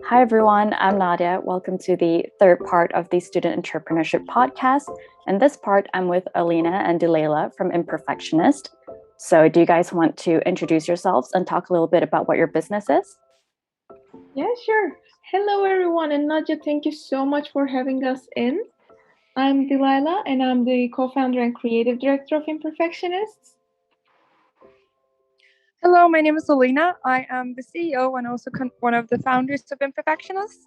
Hi everyone, I'm Nadiah. Welcome to the third part of the Student Entrepreneurship podcast. In this part, I'm with Olina and Dilayla from Imperfectionist. So do you guys want to introduce yourselves and talk a little bit about what your business is? Yeah, sure. Hello, everyone. And Nadiah, thank you so much for having us in. I'm Dilayla, and I'm the co-founder and creative director of Imperfectionists. Hello, my name is Olina. I am the CEO and also one of the founders of Imperfectionists.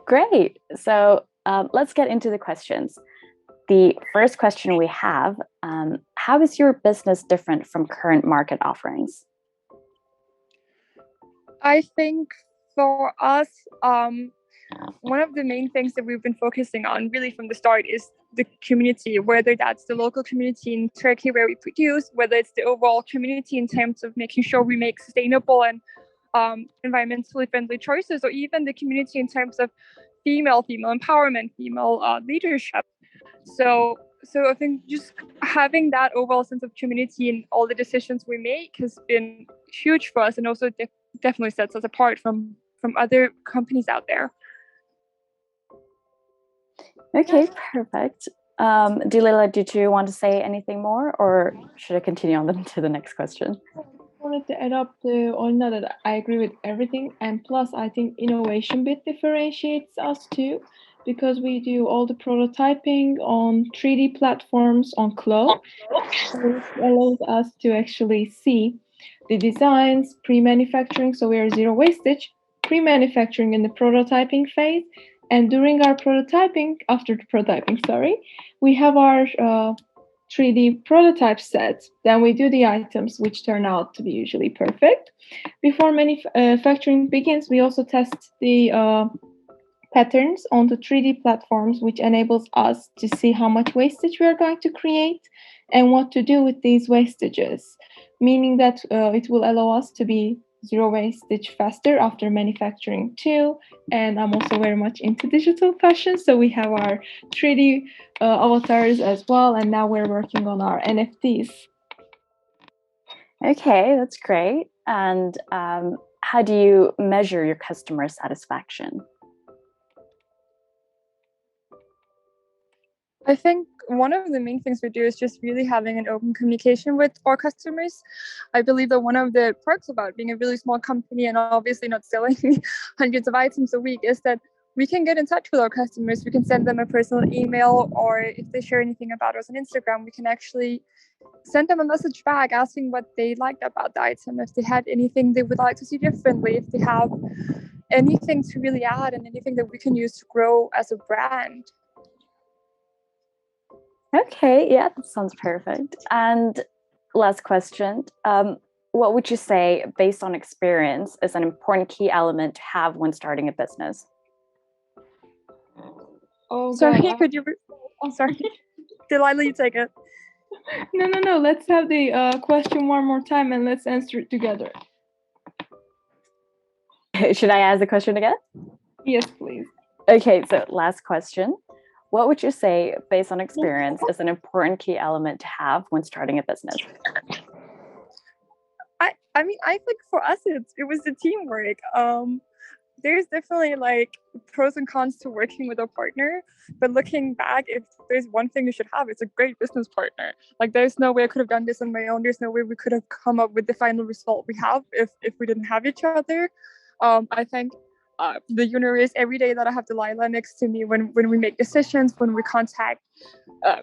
Great. So let's get into the questions. The first question we have, how is your business different from current market offerings? I think for us, one of the main things that we've been focusing on really from the start is the community, whether that's the local community in Turkey where we produce, whether it's the overall community in terms of making sure we make sustainable and environmentally friendly choices, or even the community in terms of female empowerment, female leadership. So I think just having that overall sense of community in all the decisions we make has been huge for us, and also definitely sets us apart from other companies out there. Okay, perfect. Dilayla, did you want to say anything more, or should I continue on to the next question? I wanted to add up to Olina that I agree with everything, and plus I think innovation bit differentiates us too, because we do all the prototyping on 3D platforms on cloud. So it allows us to actually see the designs, pre-manufacturing, so we are zero wastage, pre-manufacturing in the prototyping phase, and during our prototyping, after the prototyping, we have our 3D prototype set. Then we do the items, which turn out to be usually perfect. Before manufacturing begins, we also test the patterns on the 3D platforms, which enables us to see how much wastage we are going to create and what to do with these wastages, meaning that it will allow us to be zero wastage faster after manufacturing too. And I'm also very much into digital fashion, so we have our 3D avatars as well, and now we're working on our NFTs. Okay, that's great. And how do you measure your customer satisfaction? I think one of the main things we do is just really having an open communication with our customers. I believe that one of the perks about being a really small company and obviously not selling hundreds of items a week is that we can get in touch with our customers. We can send them a personal email, or if they share anything about us on Instagram, we can actually send them a message back asking what they liked about the item, if they had anything they would like to see differently, if they have anything to really add and anything that we can use to grow as a brand. Okay, yeah, that sounds perfect. And last question, what would you say, based on experience, is an important key element to have when starting a business? Oh, sorry, God. could you? I'm sorry, Dilayla, you take it. No. Let's have the question one more time and let's answer it together. Should I ask the question again? Yes, please. Okay, so last question. What would you say, based on experience, is an important key element to have when starting a business? I mean, I think for us, it was the teamwork. There's definitely like pros and cons to working with a partner, but looking back, if there's one thing you should have, it's a great business partner. Like, there's no way I could have done this on my own. There's no way we could have come up with the final result we have if we didn't have each other. I think the universe, every day that I have Dilayla next to me when we make decisions, when we contact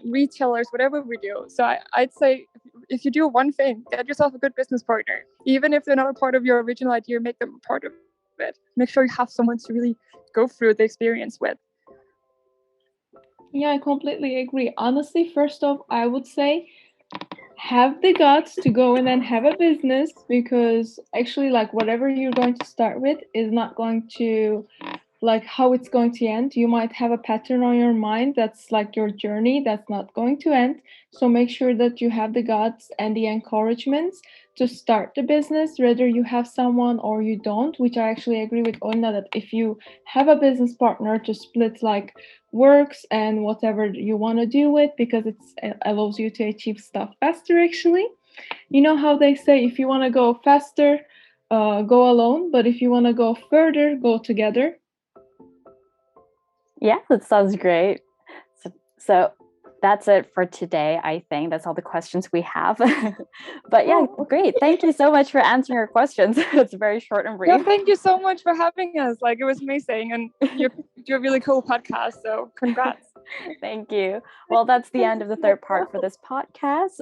retailers, whatever we do. So I'd say if you do one thing, get yourself a good business partner. Even if they're not a part of your original idea, make them a part of it. Make sure you have someone to really go through the experience with. Yeah, I completely agree. Honestly, first off, I would say have the guts to go in and have a business, because actually, like, whatever you're going to start with is not going to, like, how it's going to end. You might have a pattern on your mind that's like your journey that's not going to end. So make sure that you have the guts and the encouragements to start the business, whether you have someone or you don't, which I actually agree with Olina that if you have a business partner to split like works and whatever you want to do with, because it allows you to achieve stuff faster actually. You know how they say if you want to go faster, go alone, but if you want to go further, go together. Yeah, that sounds great. So that's it for today, I think. That's all the questions we have. But yeah, great. Thank you so much for answering our questions. It's very short and brief. Yeah, thank you so much for having us. Like, it was amazing. And you do a really cool podcast. So congrats. Thank you. Well, that's the end of the third part for this podcast.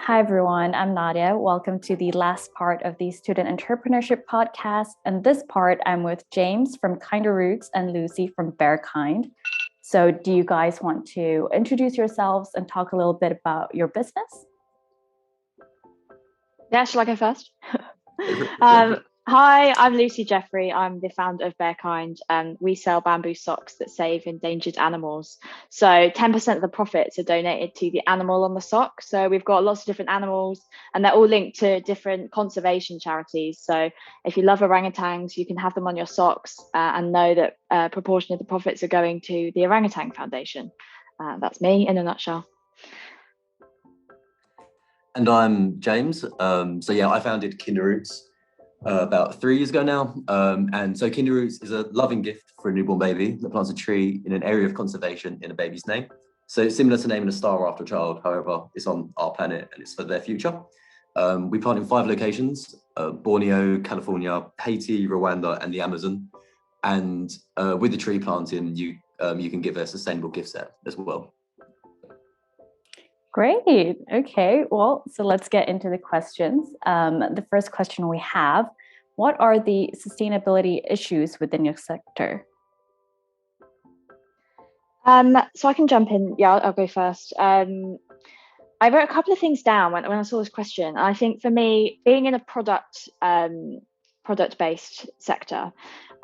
Hi, everyone. I'm Nadiah. Welcome to the last part of the Student Entrepreneurship podcast. And this part, I'm with James from Kinder Roots and Lucy from Bearkind. So do you guys want to introduce yourselves and talk a little bit about your business? Yeah, shall I go first? Hi, I'm Lucy Jeffery. I'm the founder of Bearkind, and we sell bamboo socks that save endangered animals. So 10% of the profits are donated to the animal on the sock. So we've got lots of different animals, and they're all linked to different conservation charities. So if you love orangutans, you can have them on your socks and know that a proportion of the profits are going to the Orangutan Foundation. That's me in a nutshell. And I'm James. So yeah, I founded Kinder Roots about 3 years ago now. And so Kinder Roots is a loving gift for a newborn baby that plants a tree in an area of conservation in a baby's name. So it's similar to naming a star after a child. However, it's on our planet and it's for their future. We plant in 5 locations: Borneo, California, Haiti, Rwanda, and the Amazon. And with the tree planting, you can give a sustainable gift set as well. Great. Okay. Well, so let's get into the questions. The first question we have: what are the sustainability issues within your sector? So I can jump in. Yeah, I'll go first. I wrote a couple of things down when I saw this question. I think for me, being in a product-based sector,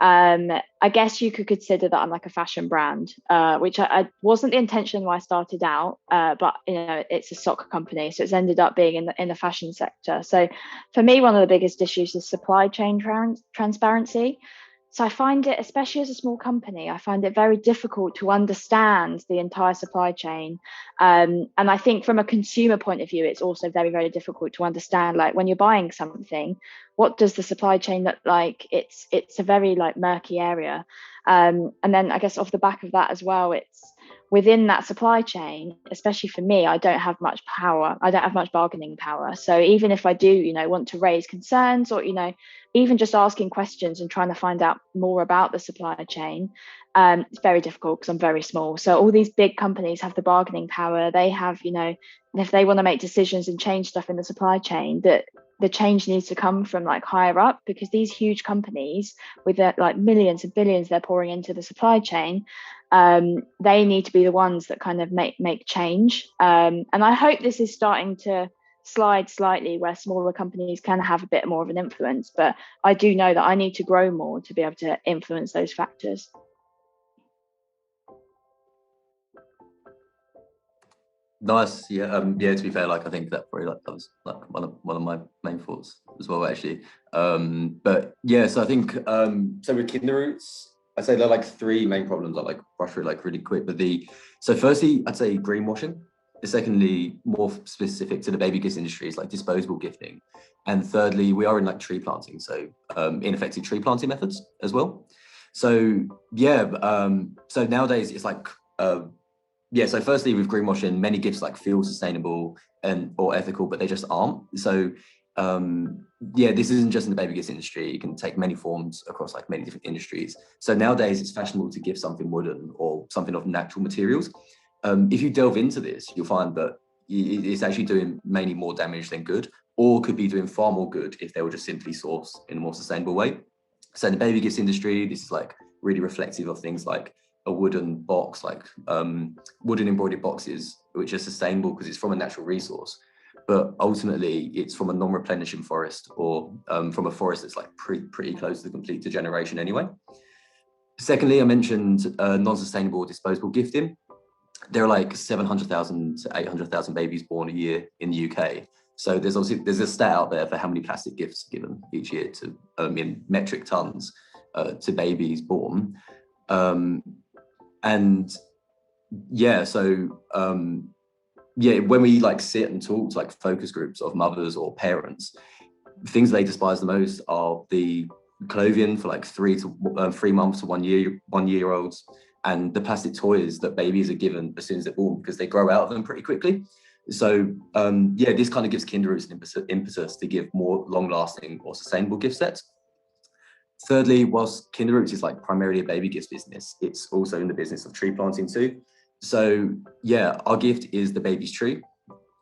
I guess you could consider that I'm like a fashion brand, which I wasn't the intention when I started out, but it's a sock company, so it's ended up being in the fashion sector. So for me, one of the biggest issues is supply chain transparency. So I find it, especially as a small company, I find it very difficult to understand the entire supply chain. And I think from a consumer point of view, it's also very, very difficult to understand, like when you're buying something, what does the supply chain look like? It's a very like murky area. And then I guess off the back of that as well, it's within that supply chain, especially for me, I don't have much power. I don't have much bargaining power. So even if I do, want to raise concerns or, even just asking questions and trying to find out more about the supply chain, it's very difficult because I'm very small. So all these big companies have the bargaining power. They have, if they want to make decisions and change stuff in the supply chain, that the change needs to come from like higher up, because these huge companies with their like millions and billions they're pouring into the supply chain, they need to be the ones that kind of make change. And I hope this is starting to slide slightly where smaller companies can have a bit more of an influence, but I do know that I need to grow more to be able to influence those factors. Nice. Yeah. To be fair, like I think that probably that was like one of my main thoughts as well, actually. But yeah, so I think so with Kinder Roots, I'd say there are like 3 main problems. I like brush through like really quick. But so firstly, I'd say greenwashing. Secondly, more specific to the baby gifts industry, is like disposable gifting. And thirdly, we are in like tree planting, so ineffective tree planting methods as well. So yeah, so nowadays it's like so firstly with greenwashing, many gifts like feel sustainable or ethical, but they just aren't. So this isn't just in the baby gifts industry. It can take many forms across like many different industries. So nowadays it's fashionable to give something wooden or something of natural materials. If you delve into this, you'll find that it's actually doing mainly more damage than good, or could be doing far more good if they were just simply sourced in a more sustainable way. So in the baby gifts industry, this is like really reflective of things like a wooden box, like wooden embroidered boxes, which are sustainable because it's from a natural resource. But ultimately, it's from a non-replenishing forest or from a forest that's like pretty close to complete degeneration anyway. Secondly, I mentioned non-sustainable disposable gifting. There are like 700,000 to 800,000 babies born a year in the UK. So there's a stat out there for how many plastic gifts given each year to in metric tons. to babies born. And yeah, so when we like sit and talk to like focus groups of mothers or parents, things they despise the most are the clothing for like 3 months to 1 year, 1 year olds, and the plastic toys that babies are given as soon as they're born, because they grow out of them pretty quickly. So this kind of gives Kinderroots an impetus to give more long-lasting or sustainable gift sets. Thirdly, whilst Kinderroots is like primarily a baby gifts business, it's also in the business of tree planting too. So yeah, our gift is the baby's tree.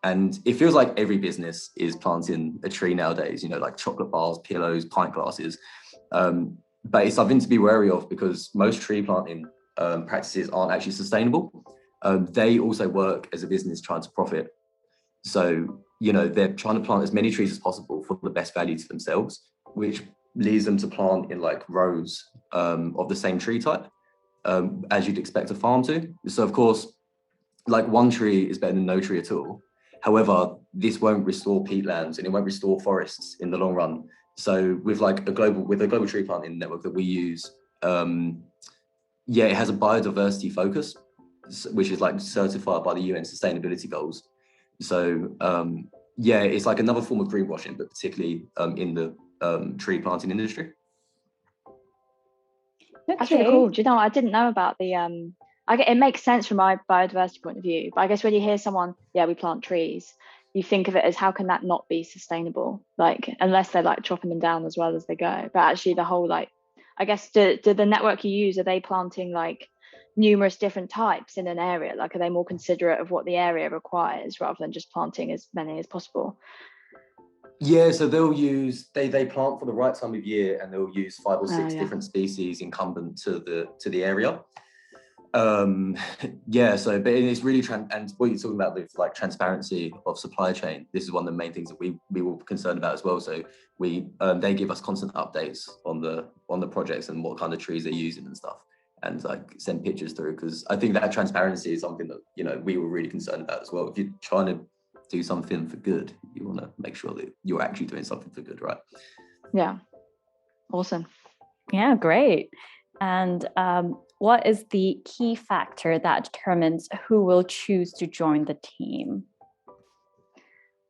And it feels like every business is planting a tree nowadays, you know, like chocolate bars, pillows, pint glasses. But it's something to be wary of, because most tree planting practices aren't actually sustainable. They also work as a business trying to profit. So, you know, they're trying to plant as many trees as possible for the best value to themselves, which leads them to plant in like rows of the same tree type, as you'd expect a farm to. So of course, like one tree is better than no tree at all. However, this won't restore peatlands and it won't restore forests in the long run. So with like a global tree planting network that we use, it has a biodiversity focus, which is like certified by the UN Sustainability Goals. So it's like another form of greenwashing, but particularly in the tree planting industry. Okay. That's really cool. Do you know, I didn't know about the it makes sense from my biodiversity point of view, but I guess when you hear someone, we plant trees, you think of it as, how can that not be sustainable? Like, unless they're like chopping them down as well as they go. But actually the whole, like, I guess, do the network you use, are they planting like numerous different types in an area? Like, are they more considerate of what the area requires rather than just planting as many as possible? Yeah, so they'll use, they plant for the right time of year, and they'll use 5 or 6 different species incumbent to the area. So, but it's really, and what you're talking about with like transparency of supply chain, this is one of the main things that we were concerned about as well. So they give us constant updates on the projects and what kind of trees they're using and stuff, and like send pictures through, because I think that transparency is something that, you know, we were really concerned about as well. If you're trying to do something for good, you want to make sure that you're actually doing something for good, right? Yeah. Awesome. Yeah, great. And what is the key factor that determines who will choose to join the team?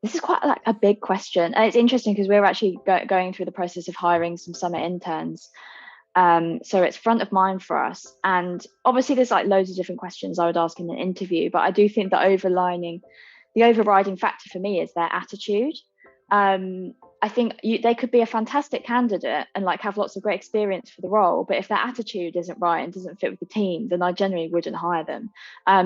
This is quite like a big question. And it's interesting because we're actually going through the process of hiring some summer interns. So it's front of mind for us. And obviously there's like loads of different questions I would ask in an interview, but I do think the overriding factor for me is their attitude. I think they could be a fantastic candidate and like have lots of great experience for the role, but if their attitude isn't right and doesn't fit with the team, then I generally wouldn't hire them.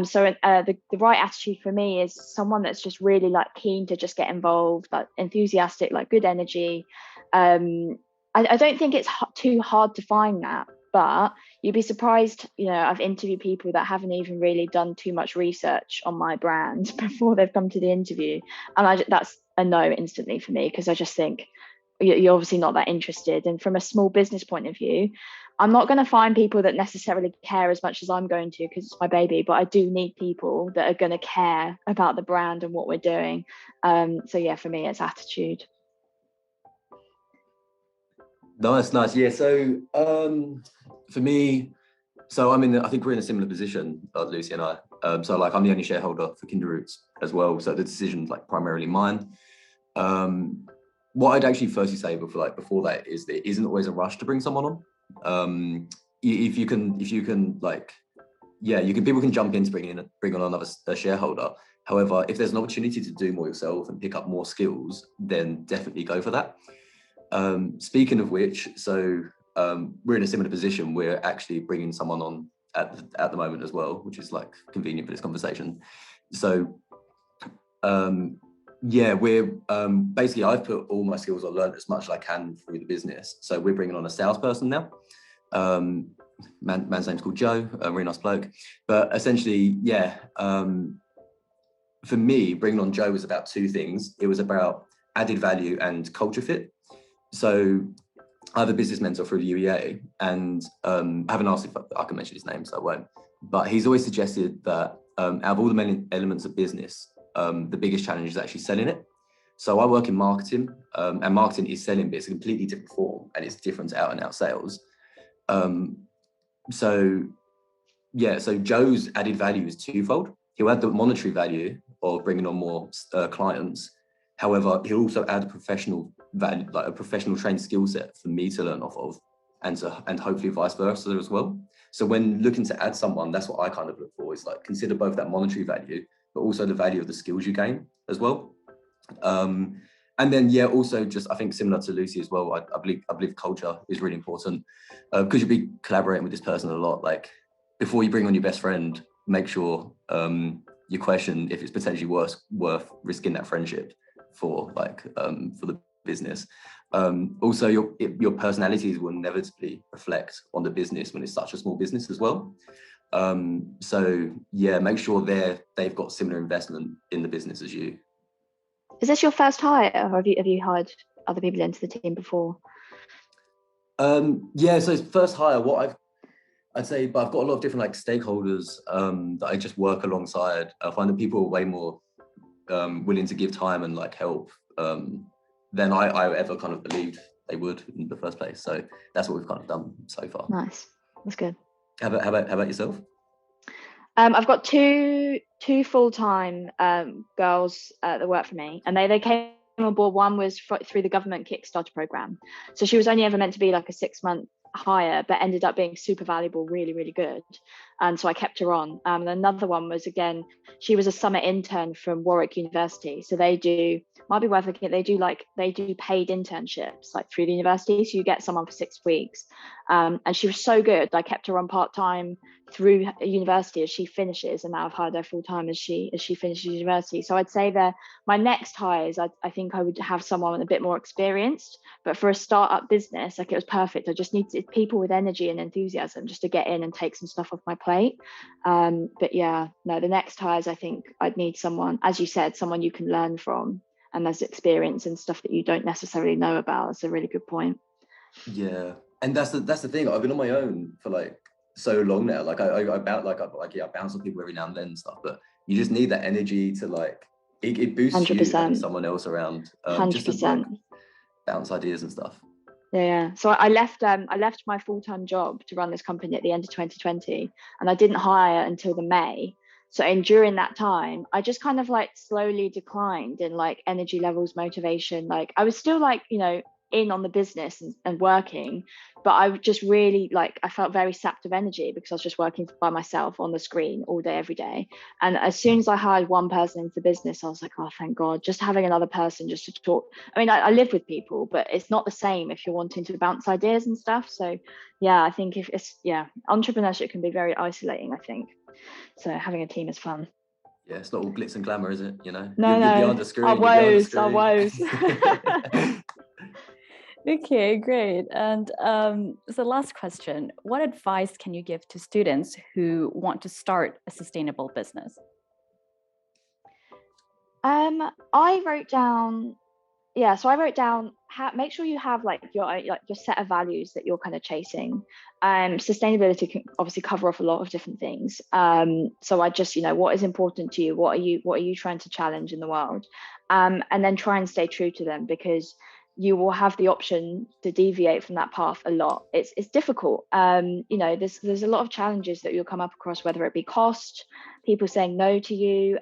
So the right attitude for me is someone that's just really like keen to just get involved, like enthusiastic, like good energy. I don't think it's too hard to find that, but you'd be surprised, you know, I've interviewed people that haven't even really done too much research on my brand before they've come to the interview. And that's a no instantly for me, because I just think you're obviously not that interested. And from a small business point of view, I'm not going to find people that necessarily care as much as I'm going to, because it's my baby, but I do need people that are going to care about the brand and what we're doing. So yeah, for me, it's attitude. Nice. Yeah, so for me, so I think we're in a similar position, Lucy and I. So like I'm the only shareholder for Kinderroots as well, so the decision's like primarily mine. What I'd actually firstly say before that is there isn't always a rush to bring someone on. If you can like, people can jump in to bring on another shareholder. However, if there's an opportunity to do more yourself and pick up more skills, then definitely go for that. Speaking of which, so we're in a similar position. We're actually bringing someone on at the moment as well, which is like convenient for this conversation. So we're basically, I've put all my skills, I've learned as much as I can through the business. So we're bringing on a salesperson now. Man's name's called Joe, a really nice bloke. But essentially, for me, bringing on Joe was about 2 things. It was about added value and culture fit. So I have a business mentor through the UEA, and I haven't asked if I can mention his name, so I won't. But he's always suggested that out of all the many elements of business, the biggest challenge is actually selling it. So I work in marketing, and marketing is selling, but it's a completely different form, and it's different to out and out sales. So Joe's added value is twofold. He'll add the monetary value of bringing on more clients. However, he'll also add a professional value, like a professional trained skill set for me to learn off of, and hopefully vice versa as well. So when looking to add someone, that's what I kind of look for, is like consider both that monetary value, but also the value of the skills you gain as well. And then, also just, I think similar to Lucy as well, I believe culture is really important, because you'll be collaborating with this person a lot. Like, before you bring on your best friend, make sure you question if it's potentially worth risking that friendship for the business. Also, your personalities will inevitably reflect on the business when it's such a small business as well. Make sure they've got similar investment in the business as you. Is this your first hire, or have you hired other people into the team before? So it's first hire. I'd say, but I've got a lot of different stakeholders that I just work alongside. I find that people are way more willing to give time and help than I ever kind of believed they would in the first place. So that's what we've kind of done so far. Nice, that's good. How about yourself? I've got two full-time girls that work for me, and they came on board. One was through the government Kickstarter program, so she was only ever meant to be like a 6-month hire, but ended up being super valuable, really, really good. And so I kept her on. And another one was, again, she was a summer intern from Warwick University. So they do paid internships through the university. So you get someone for 6 weeks. And she was so good. I kept her on part-time through university as she finishes, and now I've hired her full-time as she finishes university. So I'd say that my next hires, I think I would have someone a bit more experienced, but for a startup business, it was perfect. I just needed people with energy and enthusiasm just to get in and take some stuff off my plate. The next hires, I think I'd need someone, as you said, someone you can learn from, and there's experience and stuff that you don't necessarily know about. That's a really good point. Yeah, and that's the thing. I've been on my own for so long now. I bounce on people every now and then and stuff, but you just need that energy to it boosts 100%. You having someone else around, 100%. Just to bounce ideas and stuff. Yeah. So I left my full-time job to run this company at the end of 2020, and I didn't hire until the May. So during that time, I just kind of slowly declined in energy levels, motivation. I was still in on the business and working, but I just really I felt very sapped of energy because I was just working by myself on the screen all day, every day. And as soon as I hired one person into the business, I was like, oh, thank God, just having another person just to talk. I mean, I live with people, but it's not the same if you're wanting to bounce ideas and stuff. So yeah, I think entrepreneurship can be very isolating, I think. So having a team is fun. Yeah, it's not all glitz and glamour, is it? No. Behind the screen, our woes. Okay, great. And so last question, what advice can you give to students who want to start a sustainable business? I wrote down, make sure you have your set of values that you're kind of chasing. Sustainability can obviously cover off a lot of different things. So I just, what is important to you? What are you trying to challenge in the world? And then try and stay true to them, because you will have the option to deviate from that path a lot. It's difficult. There's a lot of challenges that you'll come up across, whether it be cost, people saying no to you,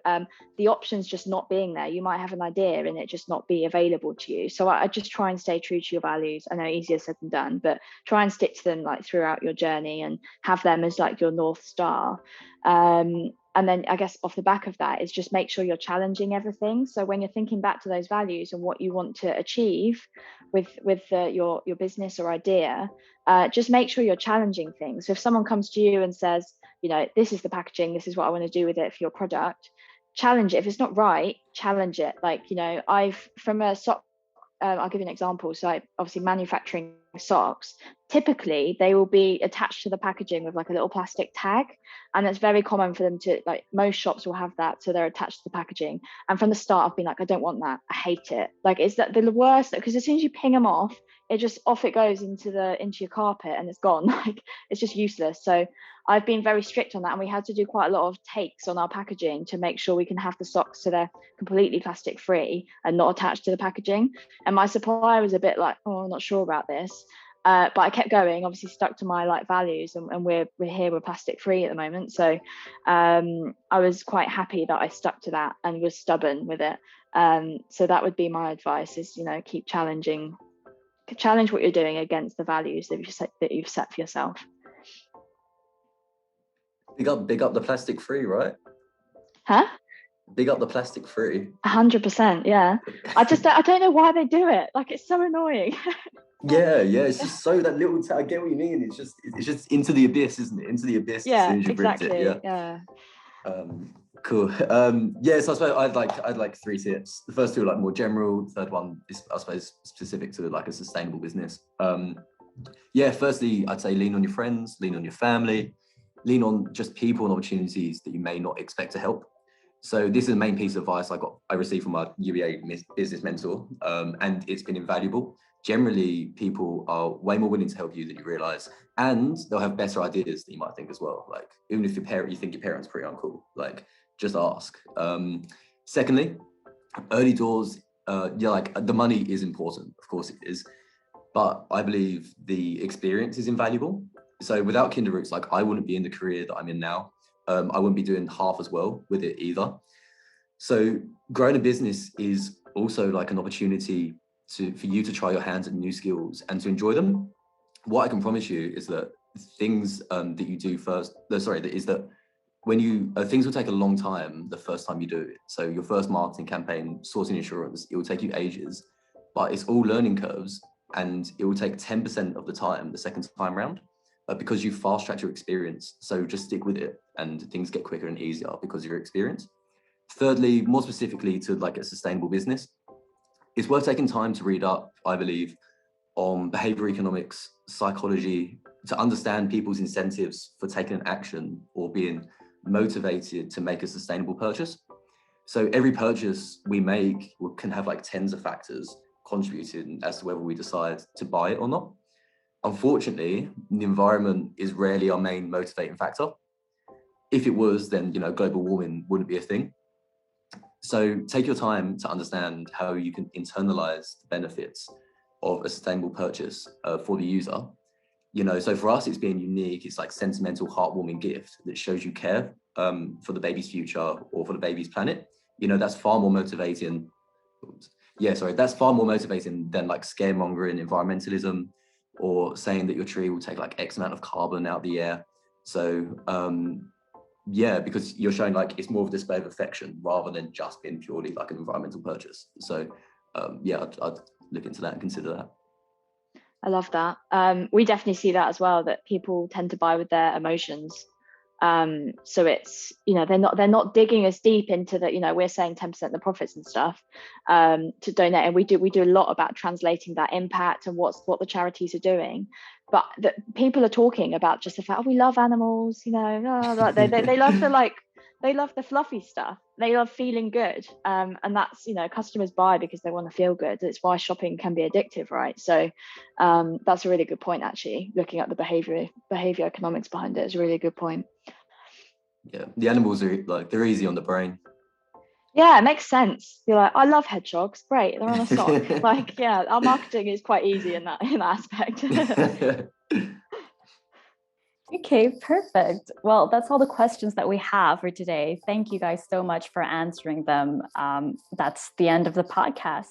the options just not being there. You might have an idea and it just not be available to you. So I just try and stay true to your values. I know easier said than done, but try and stick to them throughout your journey and have them as your North Star. And then I guess off the back of that is just make sure you're challenging everything. So when you're thinking back to those values and what you want to achieve with your business or idea, just make sure you're challenging things. So if someone comes to you and says, this is the packaging, this is what I want to do with it for your product, challenge it. If it's not right, challenge it. I'll give you an example. So obviously manufacturing socks, typically they will be attached to the packaging with a little plastic tag, and it's very common for them to most shops will have that, so they're attached to the packaging. And from the start I've been I don't want that, I hate it. Is that the worst? Because as soon as you ping them off, it just off it goes into your carpet and it's gone. It's just useless. So I've been very strict on that, and we had to do quite a lot of takes on our packaging to make sure we can have the socks so they're completely plastic free and not attached to the packaging. And my supplier was a bit oh, I'm not sure about this. But I kept going, obviously stuck to my like values, and we're here, we're plastic free at the moment. So I was quite happy that I stuck to that and was stubborn with it. So that would be my advice, is, you know, keep challenge what you're doing against the values that you've set for yourself. Big up the plastic free, right? Huh? Big up the plastic free. 100%, yeah. I don't know why they do it. Like, it's so annoying. Yeah, it's just so that little. I get what you mean. It's just into the abyss, isn't it? Into the abyss. Yeah, as soon as you ripped exactly. it. Yeah. Cool. Yeah. So I suppose I'd like 3 tips. The first 2 are like more general. The third one is, I suppose, specific to like a sustainable business. Yeah. Firstly, I'd say lean on your friends, lean on your family, lean on just people and opportunities that you may not expect to help. So this is the main piece of advice I received from my UEA business mentor, and it's been invaluable. Generally, people are way more willing to help you than you realize, and they'll have better ideas than you might think as well. Like, even if you think your parents are pretty uncool, like, just ask. Secondly, early doors, like, the money is important, of course it is, but I believe the experience is invaluable. So without Kinderroots, like, I wouldn't be in the career that I'm in now. I wouldn't be doing half as well with it either. So growing a business is also like an opportunity for you to try your hands at new skills and to enjoy them. What I can promise you is that things that you do first, is that when you, things will take a long time the first time you do it. So your first marketing campaign, sourcing insurance, it will take you ages, but it's all learning curves, and it will take 10% of the time the second time round, because you fast track your experience. So just stick with it, and things get quicker and easier because of your experience. Thirdly, more specifically to like a sustainable business, it's worth taking time to read up, I believe, on behavior economics, psychology, to understand people's incentives for taking an action or being motivated to make a sustainable purchase. So every purchase we make can have like tens of factors contributing as to whether we decide to buy it or not. Unfortunately, the environment is rarely our main motivating factor. If it was, then, you know, global warming wouldn't be a thing. So take your time to understand how you can internalize the benefits of a sustainable purchase for the user. You know, so for us, it's being unique. It's like sentimental, heartwarming gift that shows you care for the baby's future or for the baby's planet. You know, that's far more motivating. That's far more motivating than like scaremongering environmentalism or saying that your tree will take like X amount of carbon out of the air. So because you're showing like it's more of a display of affection rather than just being purely like an environmental purchase. So I'd look into that and consider that. I love that. We definitely see that as well, that people tend to buy with their emotions. So it's, you know, they're not digging as deep into the, you know, we're saying 10% of the profits and stuff to donate, and we do a lot about translating that impact and what the charities are doing. But that people are talking about just the fact, oh, we love animals, you know, they love the fluffy stuff. They love feeling good, and that's, you know, customers buy because they want to feel good. It's why shopping can be addictive, right? So that's a really good point, actually. Looking at the behavior economics behind it is a really good point. Yeah, the animals are like, they're easy on the brain. Yeah, it makes sense. You're like, I love hedgehogs. Great, they're on a sock. Like, yeah, our marketing is quite easy in that aspect. Okay, perfect. Well, that's all the questions that we have for today. Thank you guys so much for answering them. That's the end of the podcast.